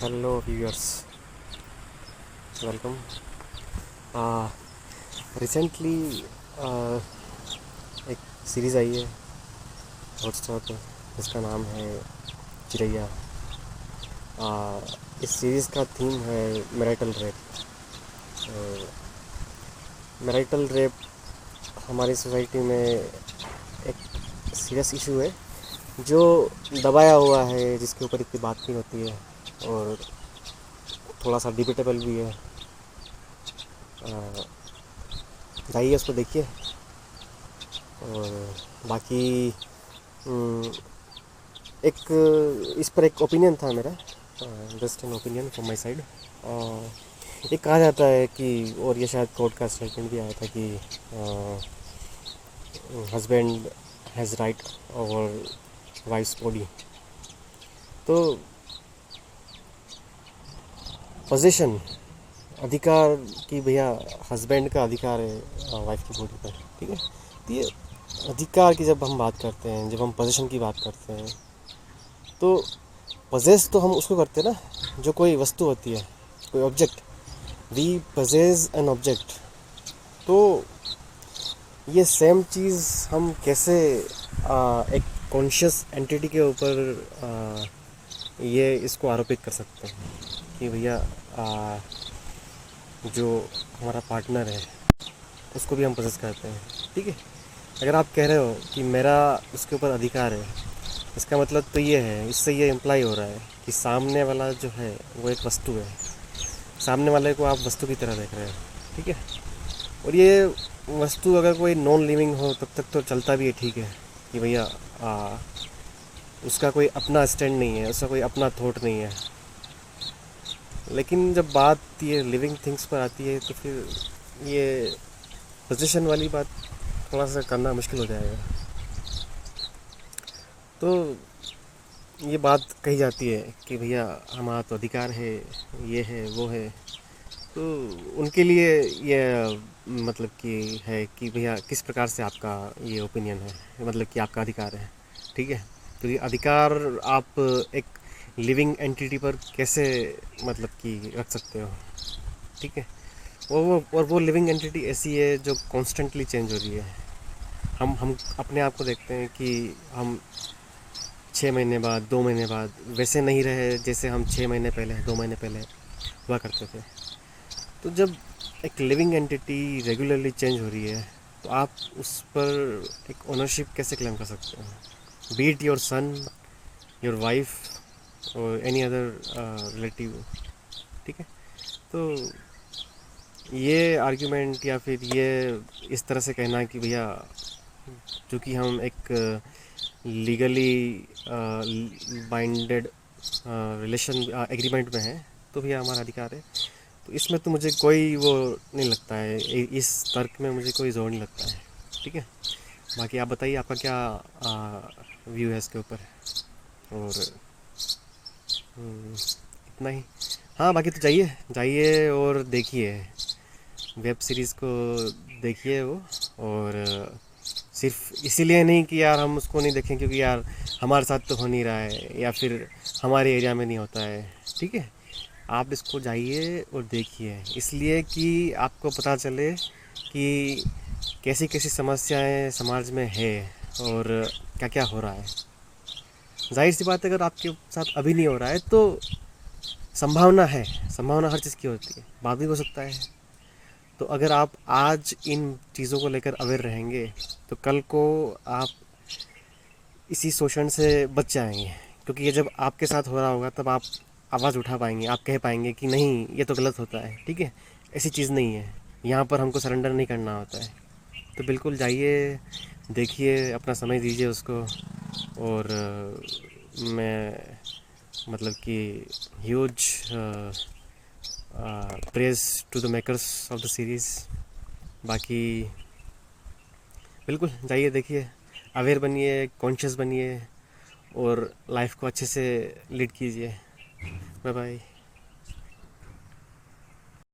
Hello viewers, welcome. Recently एक series आई है Hotstar पर जिसका नाम है चिरैया। इस सीरीज़ का थीम है मैरिटल रेप। मैरिटल रेप हमारी सोसाइटी में एक सीरियस इशू है जो दबाया हुआ है, जिसके ऊपर इतनी बात नहीं होती है और थोड़ा सा डिबेटेबल भी है। जाइए उसको देखिए। और बाकी एक इस पर एक ओपिनियन था मेरा, just an opinion from my side. एक कहा जाता है कि, और ये शायद कोर्ट का स्टेटमेंट भी आया था कि husband has right over wife's body. तो पोजीशन, अधिकार कि भैया हस्बैंड का अधिकार है वाइफ की बॉडी पर, ठीक है। तो ये अधिकार की जब हम बात करते हैं, जब हम पोजीशन की बात करते हैं, तो पजेस तो हम उसको करते हैं ना जो कोई वस्तु होती है, कोई object. We possess an object. तो ये सेम चीज़ हम कैसे एक कॉन्शियस एंटिटी के ऊपर ये इसको आरोपित कर सकते हैं कि भैया जो हमारा पार्टनर है उसको भी हम पजेस करते हैं, ठीक है। अगर आप कह रहे हो कि मेरा उसके ऊपर अधिकार है, इसका मतलब तो ये है, इससे ये इम्प्लाई हो रहा है कि सामने वाला जो है वो एक वस्तु है, सामने वाले को आप वस्तु की तरह देख रहे हो, ठीक है। और ये वस्तु अगर कोई नॉन लिविंग हो तब तक तो चलता भी है, ठीक है, कि भैया उसका कोई अपना स्टैंड नहीं है, उसका कोई अपना थॉट नहीं है। लेकिन जब बात ये लिविंग थिंग्स पर आती है तो फिर ये पोजीशन वाली बात थोड़ा सा करना मुश्किल हो जाएगा। तो ये बात कही जाती है कि भैया हमारा तो अधिकार है, ये है वो है। तो उनके लिए ये मतलब कि है कि भैया किस प्रकार से आपका ये ओपिनियन है, मतलब कि आपका अधिकार है, ठीक है। तो ये अधिकार आप एक लिविंग एंटिटी पर कैसे मतलब कि रख सकते हो, ठीक है। और वो लिविंग एंटिटी ऐसी है जो कॉन्स्टेंटली चेंज हो रही है। हम अपने आप को देखते हैं कि हम 6 महीने बाद, 2 महीने बाद वैसे नहीं रहे जैसे हम 6 महीने पहले, 2 महीने पहले हुआ करते थे। तो जब एक लिविंग एंटिटी रेगुलरली चेंज हो रही है तो आप उस पर एक ओनरशिप कैसे क्लेम कर सकते हो, B it your son, your wife और एनी अदर रिलेटिव, ठीक है। तो ये आर्ग्यूमेंट या फिर ये इस तरह से कहना कि भैया चूँकि हम एक लीगली बाइंडेड रिलेशन एग्रीमेंट में है तो भैया हमारा अधिकार है, तो इसमें तो मुझे कोई वो नहीं लगता है, इस तर्क में मुझे कोई जोर नहीं लगता है, ठीक है। बाकी आप बताइए आपका क्या व्यू है इसके ऊपर। और इतना ही। हाँ, बाकी तो जाइए जाइए और देखिए वेब सीरीज़ को, देखिए वो। और सिर्फ इसीलिए नहीं कि यार हम उसको नहीं देखें क्योंकि यार हमारे साथ तो हो नहीं रहा है या फिर हमारे एरिया में नहीं होता है, ठीक है। आप इसको जाइए और देखिए इसलिए कि आपको पता चले कि कैसी कैसी समस्याएं समाज में है और क्या क्या हो रहा है। जाहिर सी बात है, अगर आपके साथ अभी नहीं हो रहा है तो संभावना है, संभावना हर चीज़ की होती है, बाद भी हो सकता है। तो अगर आप आज इन चीज़ों को लेकर अवेयर रहेंगे तो कल को आप इसी शोषण से बच जाएंगे, क्योंकि ये जब आपके साथ हो रहा होगा तब आप आवाज़ उठा पाएंगे, आप कह पाएंगे कि नहीं ये तो गलत होता है, ठीक है, ऐसी चीज़ नहीं है, यहाँ पर हमको सरेंडर नहीं करना होता है। तो बिल्कुल जाइए, देखिए, अपना समय दीजिए उसको। और मैं मतलब कि huge praise to the makers of the series. बाकी बिल्कुल जाइए, देखिए, अवेयर बनिए, कॉन्शियस बनिए और लाइफ को अच्छे से लीड कीजिए। Bye bye.